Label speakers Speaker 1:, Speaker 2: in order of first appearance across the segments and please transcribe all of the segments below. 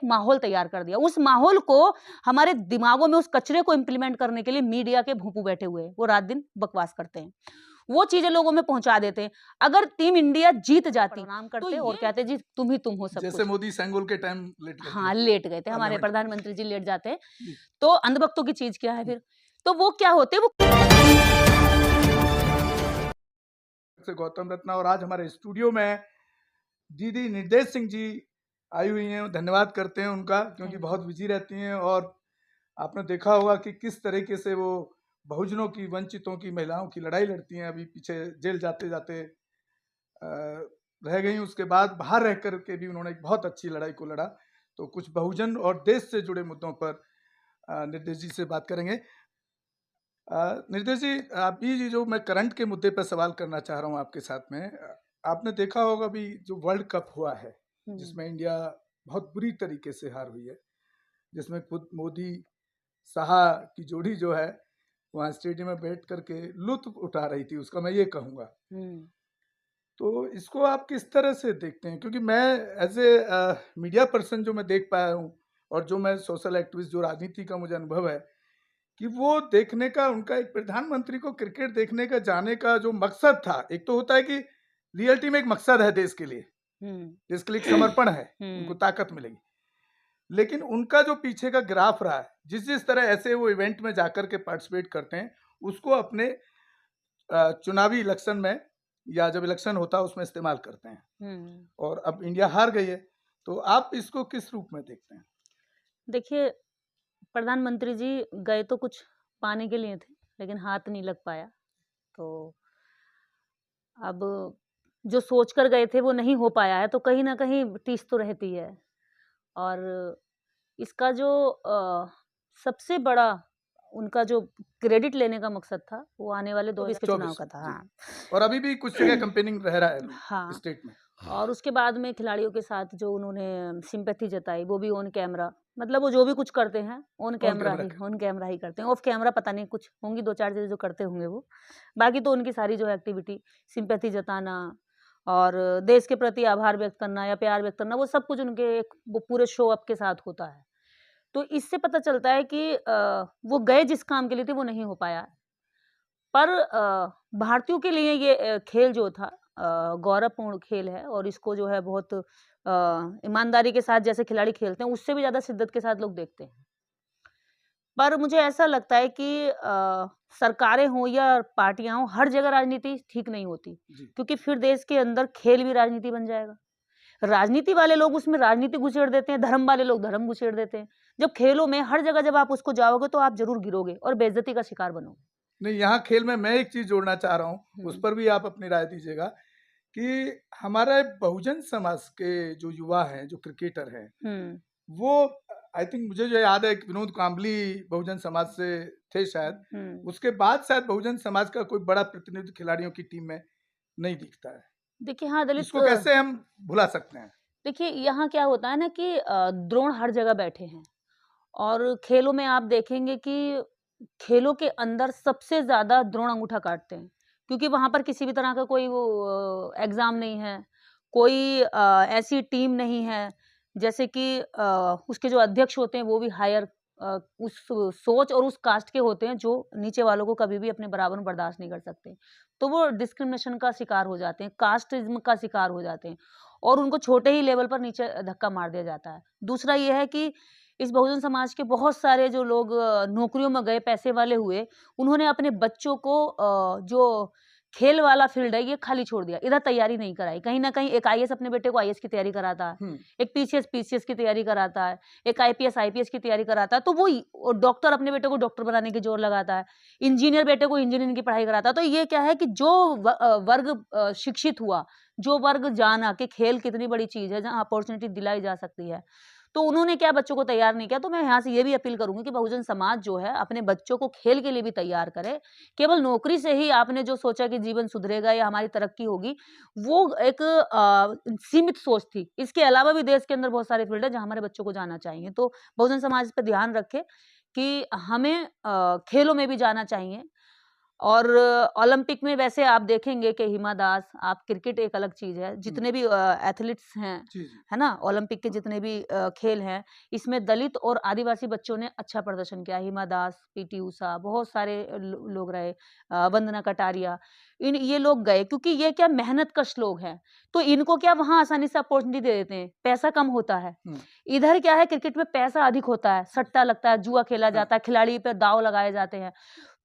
Speaker 1: माहौल तैयार कर दिया। उस माहौल को हमारे दिमागों में उस कचरे को इम्प्लीमेंट करने के लिए मीडिया के भोंपू बैठे हुए हैं, वो रात दिन बकवास करते हैं, वो चीजें लोगों में पहुंचा देते हैं। अगर टीम इंडिया जीत जाती नाम करते तो और कहते जी तुम हो सब
Speaker 2: जैसे
Speaker 1: कुछ।
Speaker 2: मोदी सेंगोल के टाइम लेट गए
Speaker 1: हाँ, लेट गए थे हमारे प्रधानमंत्री जी, लेट जाते हैं। तो अंधभक्तों की चीज क्या है फिर? तो वो क्या होते, वो
Speaker 2: से गौतम रत्ना, और आज हमारे स्टूडियो में दीदी निर्देश सिंह जी आई हुई हैं। धन्यवाद करते हैं उनका, क्योंकि बहुत बिजी रहती हैं और आपने देखा होगा कि किस तरीके से वो बहुजनों की, वंचितों की, महिलाओं की लड़ाई लड़ती हैं। अभी पीछे जेल जाते जाते रह गई, उसके बाद बाहर रह कर के भी उन्होंने एक बहुत अच्छी लड़ाई को लड़ा। तो कुछ बहुजन और देश से जुड़े मुद्दों पर निर्देश जी से बात करेंगे। निर्देश जी, अभी जो मैं करंट के मुद्दे पर सवाल करना चाह रहा हूँ आपके साथ में, आपने देखा होगा अभी जो वर्ल्ड कप हुआ है, जिसमें इंडिया बहुत बुरी तरीके से हार हुई है, जिसमें खुद मोदी साहा की जोड़ी जो है वहाँ स्टेडियम में बैठ करके लुत्फ उठा रही थी उसका, मैं ये कहूँगा। तो इसको आप किस तरह से देखते हैं? क्योंकि मैं एज ए मीडिया पर्सन जो मैं देख पाया हूँ, और जो मैं सोशल एक्टिविस्ट, जो राजनीति का मुझे अनुभव है, कि वो देखने का उनका, एक प्रधानमंत्री को क्रिकेट देखने का जाने का जो मकसद था, एक तो होता है कि रियलिटी में एक मकसद है देश के लिए, देश के लिए एक समर्पण है, उनको ताकत मिलेगी, लेकिन उनका जो पीछे का ग्राफ रहा है, जिस तरह ऐसे वो इवेंट में जाकर के पार्टिसिपेट करते हैं, उसको अपने चुनावी इलेक्शन में, या जब इलेक्शन होता है उसमें इस्तेमाल करते हैं। और अब इंडिया हार गई है, तो आप इसको किस रूप में देखते हैं?
Speaker 1: देखिए, प्रधानमंत्री जी गए तो कुछ पाने के लिए थे, लेकिन हाथ नहीं लग पाया। तो अब जो सोच कर गए थे वो नहीं हो पाया है, तो कहीं ना कहीं टीस तो रहती है। और इसका जो सबसे बड़ा उनका जो क्रेडिट लेने का मकसद था, वो आने वाले 2024 के चुनाव का था। हाँ।
Speaker 2: और अभी भी कुछ जगह कैंपेनिंग रह रहा है
Speaker 1: हाँ,
Speaker 2: स्टेट में।
Speaker 1: और उसके बाद में खिलाड़ियों के साथ जो उन्होंने सिंपैथी जताई, वो भी ऑन कैमरा, मतलब वो जो भी कुछ करते हैं ऑन कैमरा ही करते हैं। ऑफ कैमरा पता नहीं कुछ होंगी 2-4 चीजें जो करते होंगे वो, बाकी तो उनकी सारी जो एक्टिविटी, सिंपैथी जताना और देश के प्रति आभार व्यक्त करना या प्यार व्यक्त करना, वो सब कुछ उनके एक वो पूरे शो अप के साथ होता है। तो इससे पता चलता है कि वो गए जिस काम के लिए थे वो नहीं हो पाया। पर भारतीयों के लिए ये खेल जो था गौरवपूर्ण खेल है, और इसको जो है बहुत ईमानदारी के साथ जैसे खिलाड़ी खेलते हैं, उससे भी ज़्यादा शिद्दत के साथ लोग देखते हैं। पर मुझे ऐसा लगता है कि सरकारें हों या पार्टियां हों, हर जगह राजनीति ठीक नहीं होती, क्योंकि फिर देश के अंदर खेल भी राजनीति बन जाएगा। राजनीति वाले लोग उसमें राजनीति घुसेड़ देते हैं, धर्म वाले लोग धर्म घुसेड़ देते हैं। जब खेलों में हर जगह जब आप उसको जाओगे तो आप जरूर गिरोगे और बेइज्जती का शिकार बनोगे।
Speaker 2: नहीं, यहाँ खेल में मैं एक चीज जोड़ना चाह रहा हूँ, उस पर भी आप अपनी राय दीजिएगा, कि हमारे बहुजन समाज के जो युवा हैं, जो क्रिकेटर हैं, वो आई थिंक, मुझे जो याद है विनोद कांबली बहुजन समाज से थे शायद, उसके बाद शायद बहुजन समाज का कोई बड़ा प्रतिनिधि खिलाड़ियों की टीम में नहीं दिखता है।
Speaker 1: देखिए, हाँ, दलित
Speaker 2: इसको कैसे हम भुला सकते हैं?
Speaker 1: देखिए, यहाँ क्या होता है ना कि द्रोण हर जगह बैठे हैं, और खेलों में आप देखेंगे कि खेलों के अंदर सबसे ज्यादा द्रोण अंगूठा काटते हैं, क्योंकि वहां पर किसी भी तरह का कोई वो एग्जाम नहीं है, कोई ऐसी टीम नहीं है, जैसे कि उसके जो अध्यक्ष होते हैं वो भी हायर उस सोच और उस कास्ट के होते हैं जो नीचे वालों को कभी भी अपने बराबर में बर्दाश्त नहीं कर सकते। तो वो डिस्क्रिमिनेशन का शिकार हो जाते हैं, कास्टिज्म का शिकार हो जाते हैं, और उनको छोटे ही लेवल पर नीचे धक्का मार दिया जाता है। दूसरा ये है कि इस बहुजन समाज के बहुत सारे जो लोग नौकरियों में गए, पैसे वाले हुए, उन्होंने अपने बच्चों को जो खेल वाला फील्ड है ये खाली छोड़ दिया, इधर तैयारी नहीं कराई। कहीं ना कहीं एक आईएएस अपने बेटे को आईएएस की तैयारी कराता है, एक पीसीएस की तैयारी कराता है, एक आईपीएस की तैयारी कराता है, तो वो डॉक्टर अपने बेटे को डॉक्टर बनाने की जोर लगाता है, इंजीनियर बेटे को इंजीनियरिंग की पढ़ाई कराता है। तो ये क्या है कि जो वर्ग शिक्षित हुआ, जो वर्ग जाना कि खेल कितनी बड़ी चीज है जहाँ अपॉर्चुनिटी दिलाई जा सकती है, तो उन्होंने क्या बच्चों को तैयार नहीं किया। तो मैं यहाँ से ये भी अपील करूंगी कि बहुजन समाज जो है अपने बच्चों को खेल के लिए भी तैयार करे। केवल नौकरी से ही आपने जो सोचा कि जीवन सुधरेगा या हमारी तरक्की होगी, वो एक सीमित सोच थी। इसके अलावा भी देश के अंदर बहुत सारे फील्ड है जहाँ हमारे बच्चों को जाना चाहिए। तो बहुजन समाज पर ध्यान रखे कि हमें खेलों में भी जाना चाहिए। और ओलंपिक में वैसे आप देखेंगे कि हिमा दास, आप क्रिकेट एक अलग चीज है, जितने भी एथलीट्स हैं,
Speaker 2: जी जी
Speaker 1: है ना, ओलंपिक के जितने भी खेल हैं, इसमें दलित और आदिवासी बच्चों ने अच्छा प्रदर्शन किया। हिमा दास, पीटी उषा, बहुत सारे लोग रहे, वंदना कटारिया, ये लोग गए क्योंकि ये क्या मेहनत कश लोग हैं, तो इनको क्या वहां आसानी से अपॉर्चुनिटी दे देते हैं, पैसा कम होता है। इधर क्या है, क्रिकेट में पैसा अधिक होता है, सट्टा लगता है, जुआ खेला जाता है, खिलाड़ी पे दाव लगाए जाते हैं।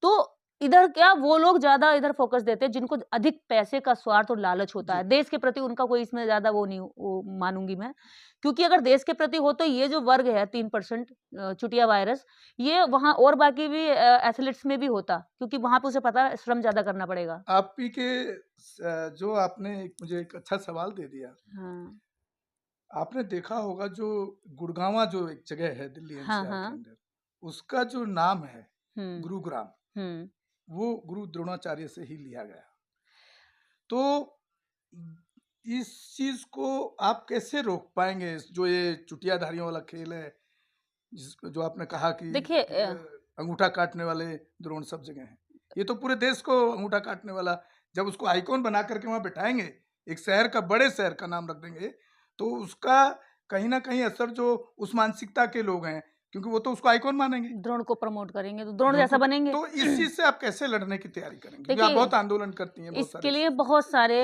Speaker 1: तो इधर क्या वो लोग ज्यादा इधर फोकस देते हैं जिनको अधिक पैसे का स्वार्थ और लालच होता है। देश के प्रति उनका कोई इसमें ज्यादा वो नहीं वो मानूंगी मैं, क्योंकि अगर देश के प्रति हो तो ये जो वर्ग है 3% चुटिया वायरस, ये वहां और बाकी भी एथलीट्स में भी होता, क्योंकि वहां पे उसे पता है श्रम ज्यादा करना पड़ेगा।
Speaker 2: आप ही के जो आपने मुझे एक अच्छा सवाल दे दिया।
Speaker 1: हाँ
Speaker 2: आपने देखा होगा जो गुड़गांवा जो एक जगह है दिल्ली
Speaker 1: हाँ
Speaker 2: एनसीआर के
Speaker 1: हाँ।
Speaker 2: अंदर, उसका जो नाम है
Speaker 1: हम्म
Speaker 2: गुरुग्राम,
Speaker 1: हम्म।
Speaker 2: वो गुरु द्रोणाचार्य से ही लिया गया। तो इस चीज को आप कैसे रोक पाएंगे, जो ये चुटियाधारियों वाला खेल है, जो आपने कहा कि
Speaker 1: देखिए
Speaker 2: अंगूठा काटने वाले द्रोण सब जगह हैं, ये तो पूरे देश को अंगूठा काटने वाला, जब उसको आइकॉन बना करके वहां बैठाएंगे, एक शहर का, बड़े शहर का नाम रख देंगे, तो उसका कहीं ना कहीं असर जो उस मानसिकता के लोग हैं, क्योंकि वो तो उसको आइकॉन मानेंगे,
Speaker 1: द्रोण को प्रमोट करेंगे तो द्रोण
Speaker 2: द्रोण
Speaker 1: जैसा
Speaker 2: को।
Speaker 1: बनेंगे।
Speaker 2: तो इस चीज से आप कैसे लड़ने की तैयारी करेंगे, क्योंकि आप
Speaker 1: देखिए
Speaker 2: बहुत आंदोलन करती हैं बहुत
Speaker 1: इसके
Speaker 2: सारे
Speaker 1: लिए बहुत सारे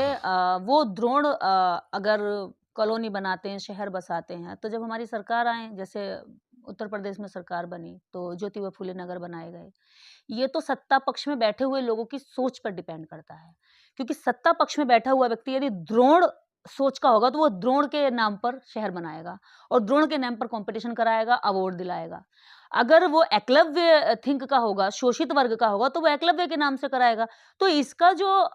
Speaker 1: वो द्रोण अगर कॉलोनी बनाते हैं, शहर बसाते हैं, तो जब हमारी सरकार आए, जैसे उत्तर प्रदेश में सरकार बनी तो ज्योतिबा फूले नगर बनाए गए। ये तो सत्ता पक्ष में बैठे हुए लोगों की सोच पर डिपेंड करता है, क्योंकि सत्ता पक्ष में बैठा हुआ व्यक्ति यदि द्रोण सोच का होगा तो वो द्रोण के नाम पर शहर बनाएगा और द्रोण के नाम पर कंपटीशन कराएगा, अवार्ड दिलाएगा। अगर वो एकलव्य थिंक का होगा, शोषित वर्ग का होगा, तो वो एकलव्य के नाम से कराएगा। तो इसका जो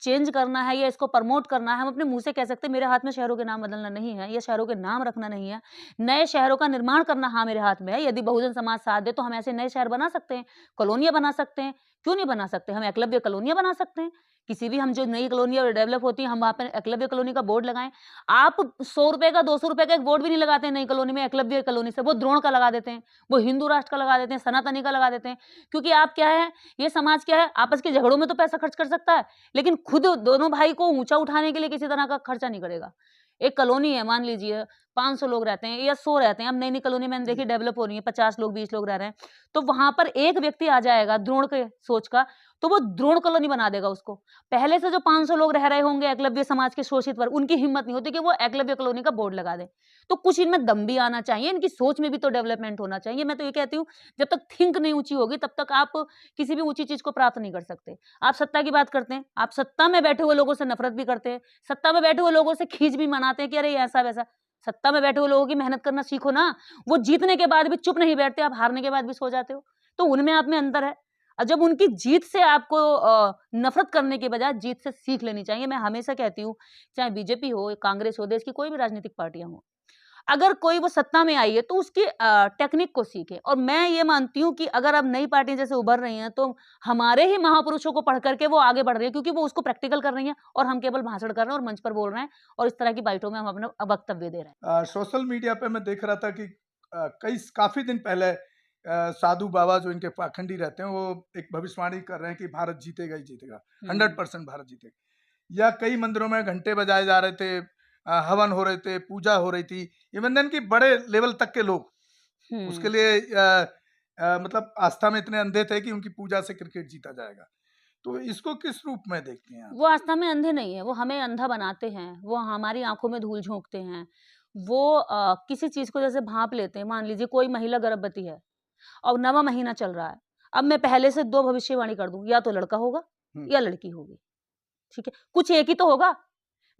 Speaker 1: चेंज करना है या इसको प्रमोट करना है, हम अपने मुंह से कह सकते हैं मेरे हाथ में शहरों के नाम बदलना नहीं है या शहरों के नाम रखना नहीं है, नए शहरों का निर्माण करना हाँ मेरे हाथ में है। यदि बहुजन समाज साथ दे तो हम ऐसे नए शहर बना सकते हैं, कॉलोनियां बना सकते हैं। क्यों नहीं बना सकते, हम एकलव्य कॉलोनियां बना सकते हैं। किसी भी हम जो नई कॉलोनियां डेवलप होती है, हम वहां पर एकलव्य कॉलोनी का बोर्ड लगाएं। आप 100 रुपए का 200 रुपए का एक बोर्ड भी नहीं लगाते हैं नई कॉलोनी में एकलव्य कॉलोनी से, वो द्रोण का लगा देते हैं, वो हिंदू राष्ट्र का लगा देते हैं, सनातनी का लगा देते हैं। क्योंकि आप क्या है, ये समाज क्या है, आपस के झगड़ों में तो पैसा खर्च कर सकता है, लेकिन खुद दोनों भाई को ऊंचा उठाने के लिए किसी तरह का खर्चा नहीं करेगा। एक कॉलोनी है, मान लीजिए 500 लोग रहते हैं या 100 रहते हैं, अब नई नई कॉलोनी मैंने देखी डेवलप हो रही है, 50 लोग 20 लोग रह रहे हैं, तो वहां पर एक व्यक्ति आ जाएगा द्रोण के सोच का, तो वो द्रोण कॉलोनी बना देगा उसको। पहले से जो 500 लोग रह रहे होंगे एकलव्य समाज के शोषित वर्ग, उनकी हिम्मत नहीं होती कि वो एकलव्य कॉलोनी का बोर्ड लगा दे। तो कुछ इनमें दम भी आना चाहिए, इनकी सोच में भी तो डेवलपमेंट होना चाहिए। मैं तो ये कहती हूँ, जब तक थिंक नहीं ऊंची होगी तब तक आप किसी भी ऊंची चीज को प्राप्त नहीं कर सकते। आप सत्ता की बात करते हैं, आप सत्ता में बैठे हुए लोगों से नफरत भी करते हैं, सत्ता में बैठे हुए लोगों से खींच भी मनाते हैं कि अरे ऐसा वैसा। सत्ता में बैठे हुए लोगों की मेहनत करना सीखो ना, वो जीतने के बाद भी चुप नहीं बैठते, आप हारने के बाद भी सो जाते हो, तो उनमें आप में अंतर है। और जब उनकी जीत से आपको नफरत करने के बजाय जीत से सीख लेनी चाहिए। मैं हमेशा कहती हूँ, चाहे बीजेपी हो, कांग्रेस हो, देश की कोई भी राजनीतिक पार्टियां हो, अगर कोई वो सत्ता में आई है तो उसकी टेक्निक को सीखे। और मैं ये मानती हूँ कि अगर अब नई पार्टियां जैसे उभर रही हैं, तो हमारे ही महापुरुषों को पढ़ करके वो आगे बढ़ रही है, क्योंकि वो उसको प्रैक्टिकल कर रही हैं और हम केवल भाषण कर रहे हैं और मंच पर बोल रहे हैं और इस तरह की बाइटों में हम अपना वक्तव्य दे रहे हैं।
Speaker 2: सोशल मीडिया पे मैं देख रहा था कि काफी दिन पहले साधु बाबा जो इनके पाखंडी रहते हैं, वो एक भविष्यवाणी कर रहे हैं कि भारत जीतेगा ही जीतेगा, 100% भारत जीतेगा। या कई मंदिरों में घंटे बजाए जा रहे थे, हवन हो रहे थे, पूजा हो रही थी, इवन देन की बड़े लेवल तक के लोग उसके लिए मतलब आस्था में इतने अंधे थे कि उनकी पूजा से क्रिकेट जीता जाएगा। तो इसको किस रूप में देखते हैं आप?
Speaker 1: वो आस्था में अंधे नहीं है, वो हमें अंधा बनाते हैं, वो हमारी आंखों में धूल झोंकते हैं। वो किसी चीज को जैसे भांप लेते हैं। मान लीजिए कोई महिला गर्भवती है और 9वां महीना चल रहा है, अब मैं पहले से 2 भविष्यवाणी कर दूं, या तो लड़का होगा या लड़की होगी, ठीक है, कुछ एक ही तो होगा,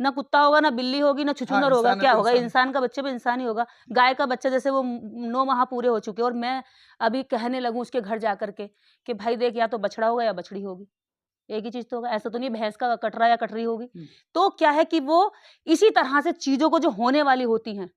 Speaker 1: ना कुत्ता होगा, ना बिल्ली होगी, ना छुछुंदर होगा, क्या होगा, इंसान का बच्चे भी इंसान ही होगा। गाय का बच्चा जैसे वो 9 माह पूरे हो चुके और मैं अभी कहने लगूं उसके घर जाकर के कि भाई देख, या तो बछड़ा होगा या बछड़ी होगी, एक ही चीज तो होगा, ऐसा तो नहीं भैंस का कटरा या कटरी होगी। तो क्या है कि वो इसी तरह से चीजों को जो होने वाली होती हैं,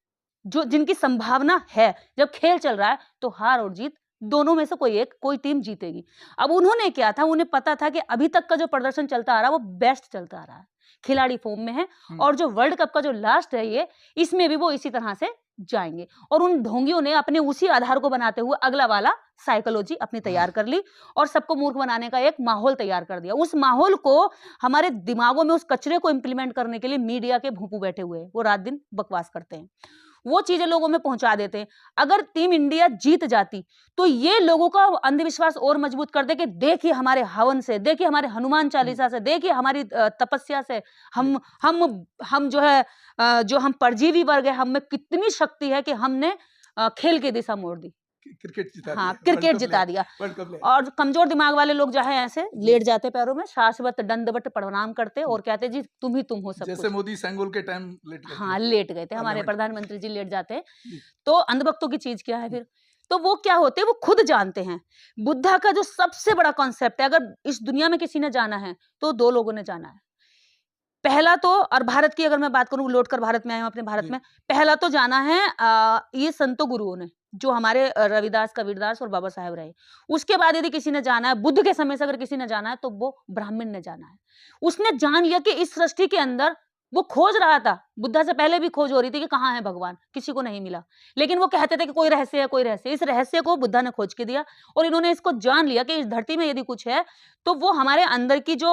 Speaker 1: जो जिनकी संभावना है, जब खेल चल रहा है तो हार और जीत दोनों में से कोई टीम जीतेगी। अब उन्होंने क्या था, उन्हें पता था कि अभी तक का जो प्रदर्शन चलता आ रहा है वो बेस्ट चलता आ रहा है, खिलाड़ी फॉर्म में है, और जो वर्ल्ड कप का जो लास्ट है ये, इसमें भी वो इसी तरह से जाएंगे। और उन ढोंगियों ने अपने उसी आधार को बनाते हुए अगला वाला साइकोलॉजी अपनी तैयार कर ली और सबको मूर्ख बनाने का एक माहौल तैयार कर दिया। उस माहौल को हमारे दिमागों में उस कचरे को इंप्लीमेंट करने के लिए मीडिया के भूपू बैठे हुए हैं, वो रात दिन बकवास करते हैं, वो चीजें लोगों में पहुंचा देते हैं। अगर टीम इंडिया जीत जाती तो ये लोगों का अंधविश्वास और मजबूत कर दे कि देखिए हमारे हवन से, देखिए हमारे हनुमान चालीसा से, देखिए हमारी तपस्या से हम जो है जो हम परजीवी वर्ग है, हम में कितनी शक्ति है कि हमने खेल की दिशा मोड़ दी,
Speaker 2: क्रिकेट जिता
Speaker 1: हाँ
Speaker 2: दिया,
Speaker 1: क्रिकेट जिता दिया।
Speaker 2: वर्ल्ड कप ले।
Speaker 1: और कमजोर दिमाग वाले लोग जो है ऐसे लेट जाते पैरों में, शाश्वत दंडवत प्रणाम करते और कहते जी तुम ही तुम हो सब
Speaker 2: जैसे
Speaker 1: कुछ।
Speaker 2: मोदी सेंगोल के टाइम लेट गए थे।
Speaker 1: हाँ लेट गए थे, हमारे
Speaker 2: पार्लियामेंट।
Speaker 1: प्रधानमंत्री जी लेट जाते हैं।
Speaker 2: जी।
Speaker 1: तो अंधभक्तों की चीज क्या है फिर? तो वो क्या होते हैं, वो खुद जानते हैं। बुद्धा का जो सबसे बड़ा कॉन्सेप्ट है, अगर इस दुनिया में किसी ने जाना है तो दो लोगों ने जाना है। पहला तो, और भारत की अगर मैं बात करूं, लौट कर भारत में आए हूं अपने भारत
Speaker 2: जी।
Speaker 1: में, पहला तो जाना है ये संतों गुरुओं ने, जो हमारे रविदास, कबीरदास और बाबा साहेब रहे। उसके बाद यदि किसी ने जाना है, बुद्ध के समय से अगर किसी ने जाना है तो वो ब्राह्मण ने जाना है। उसने जान लिया कि इस सृष्टि के अंदर, वो खोज रहा था, बुद्धा से पहले भी खोज हो रही थी कि कहाँ है भगवान, किसी को नहीं मिला। लेकिन वो कहते थे कि कोई रहस्य है, कोई रहस्य। इस रहस्य को बुद्धा ने खोज के दिया और इन्होंने इसको जान लिया कि इस धरती में यदि कुछ है तो वो हमारे अंदर की जो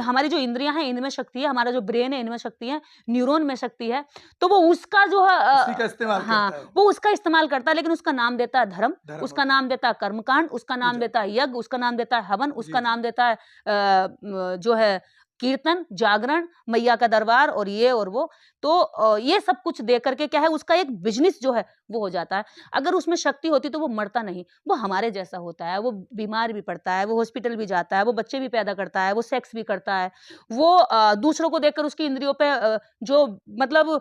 Speaker 1: हमारी जो इंद्रियां हैं इनमें शक्ति है, हमारा जो ब्रेन है इनमें शक्ति है, न्यूरॉन में शक्ति है। तो वो उसका जो है
Speaker 2: उसी का इस्तेमाल
Speaker 1: हाँ,
Speaker 2: करता है।
Speaker 1: वो उसका इस्तेमाल करता है, लेकिन उसका नाम देता है धर्म, उसका नाम देता है कर्मकांड, उसका नाम
Speaker 2: पूजा।
Speaker 1: देता है यज्ञ, उसका नाम देता है हवन,
Speaker 2: जी,
Speaker 1: उसका
Speaker 2: जी।
Speaker 1: नाम देता है जो है कीर्तन, जागरण, मैया का दरबार और ये और वो। तो ये सब कुछ दे करके क्या है, उसका एक बिजनेस जो है वो हो जाता है। अगर उसमें शक्ति होती तो वो मरता नहीं, वो हमारे जैसा होता है, वो बीमार भी पड़ता है, वो हॉस्पिटल भी जाता है, वो बच्चे भी पैदा करता है, वो सेक्स भी करता है, वो दूसरों को देखकर उसकी इंद्रियों पे जो मतलब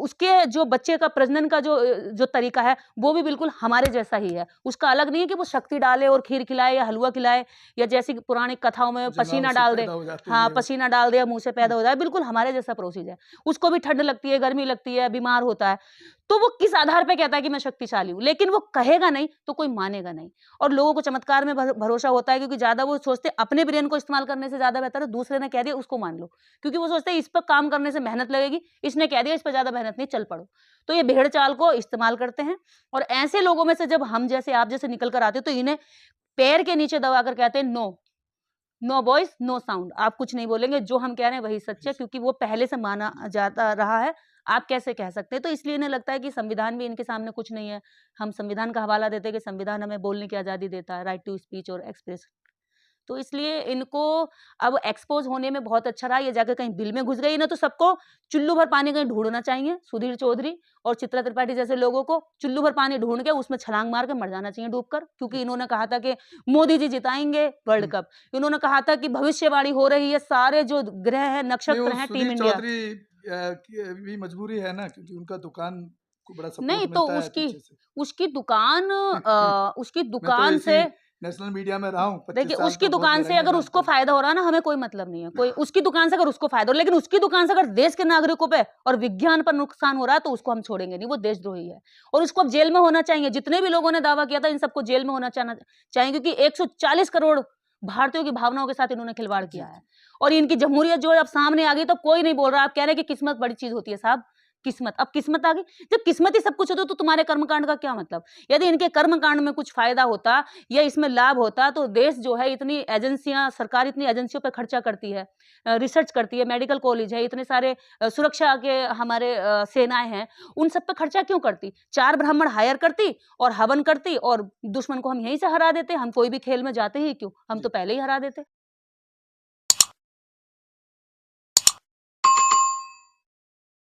Speaker 1: उसके जो बच्चे का प्रजनन का जो तरीका है वो भी बिल्कुल हमारे जैसा ही है। उसका अलग नहीं है कि वो शक्ति डाले और खीर खिलाए या हलवा खिलाए, या जैसी पुरानी कथाओं में पसीना डाल दे, हाँ पसीना डाल दिया मुंह से पैदा हो जाए, बिल्कुल हमारे जैसा प्रोसीजर है। उसको भी ठंड लगती है, गर्मी लगती है, बीमार होता है, तो वो किस आधार पे कहता है कि मैं शक्तिशाली हूं, लेकिन वो कहेगा नहीं तो कोई मानेगा नहीं। और लोगों को चमत्कार में भरोसा होता है, क्योंकि ज्यादा वो सोचते अपने ब्रेन को इस्तेमाल करने से ज्यादा बेहतर है दूसरे ने कह दिया उसको मान लो, क्योंकि वो सोचते हैं इस पर काम करने से मेहनत लगेगी, इसने कह दिया इस पर ज्यादा मेहनत नहीं, चल पड़ो। तो ये भेड़ चाल को इस्तेमाल करते हैं। और ऐसे लोगों में से जब हम जैसे आप जैसे निकल कर आते तो इन्हें पैर के नीचे दबाकर कहते हैं no, no voice no sound, आप कुछ नहीं बोलेंगे, जो हम कह रहे हैं वही सच है, क्योंकि वो पहले से माना जाता रहा है, आप कैसे कह सकते हैं। तो इसलिए इन्हें लगता है कि संविधान भी इनके सामने कुछ नहीं है। हम संविधान का हवाला देते हैं कि संविधान हमें बोलने की आजादी देता है, राइट टू स्पीच और एक्सप्रेस। तो इसलिए इनको अब एक्सपोज होने में बहुत अच्छा रहा, ये जाकर कहीं बिल में घुस गई ना, तो सबको चुल्लू भर पानी कहीं ढूंढना चाहिए। सुधीर चौधरी और चित्रा त्रिपाठी जैसे लोगों को चुल्लू भर पानी ढूंढ के उसमें छलांग मार के मर जाना चाहिए डूबकर, क्योंकि इन्होंने कहा था कि मोदी जी जिताएंगे वर्ल्ड कप, इन्होंने कहा था कि भविष्यवाणी हो रही है, सारे जो ग्रह है नक्षत्र हैं टीम इंडिया।
Speaker 2: चौधरी की भी मजबूरी है ना, क्योंकि उनका दुकान को बड़ा सपोर्ट
Speaker 1: नहीं तो
Speaker 2: मिलता है पीछे से।
Speaker 1: उसकी दुकान उसकी
Speaker 2: मैं तो
Speaker 1: दुकान
Speaker 2: इसी
Speaker 1: से
Speaker 2: नेशनल मीडिया में रहा हूँ 25
Speaker 1: देखिए,
Speaker 2: साल,
Speaker 1: उसकी
Speaker 2: तो बहुत
Speaker 1: दुकान से
Speaker 2: गहराई में
Speaker 1: अगर उसको
Speaker 2: जानता हूँ।
Speaker 1: फायदा हो रहा है ना, हमें कोई मतलब नहीं है, कोई उसकी दुकान से अगर उसको फायदा हो, लेकिन उसकी दुकान से अगर देश के नागरिकों पे और विज्ञान पर नुकसान हो रहा है तो उसको हम छोड़ेंगे नहीं, वो देशद्रोही है और उसको अब जेल में होना चाहिए। जितने भी लोगों ने दावा किया था इन सबको जेल में होना चाहिए, क्योंकि 140 करोड़ भारतीयों की भावनाओं के साथ इन्होंने खिलवाड़ किया है। और इनकी जमहूरियत जो है अब सामने आ गई, तो कोई नहीं बोल रहा। आप कह रहे हैं कि किस्मत बड़ी चीज होती है साहब, किस्मत, अब किस्मत आ गई। जब किस्मत ही सब कुछ होता तो तुम्हारे कर्मकांड का क्या मतलब? यदि इनके कर्मकांड में कुछ फायदा होता या इसमें लाभ होता तो देश जो है, इतनी एजेंसियां, सरकार इतनी एजेंसियों पे खर्चा करती है, रिसर्च करती है, मेडिकल कॉलेज है, इतने सारे सुरक्षा के हमारे सेनाएं हैं, उन सब पे खर्चा क्यों करती? 4 ब्राह्मण हायर करती और हवन करती और दुश्मन को हम यहीं से हरा देते। हम कोई भी खेल में जाते ही क्यों, हम तो पहले ही हरा देते।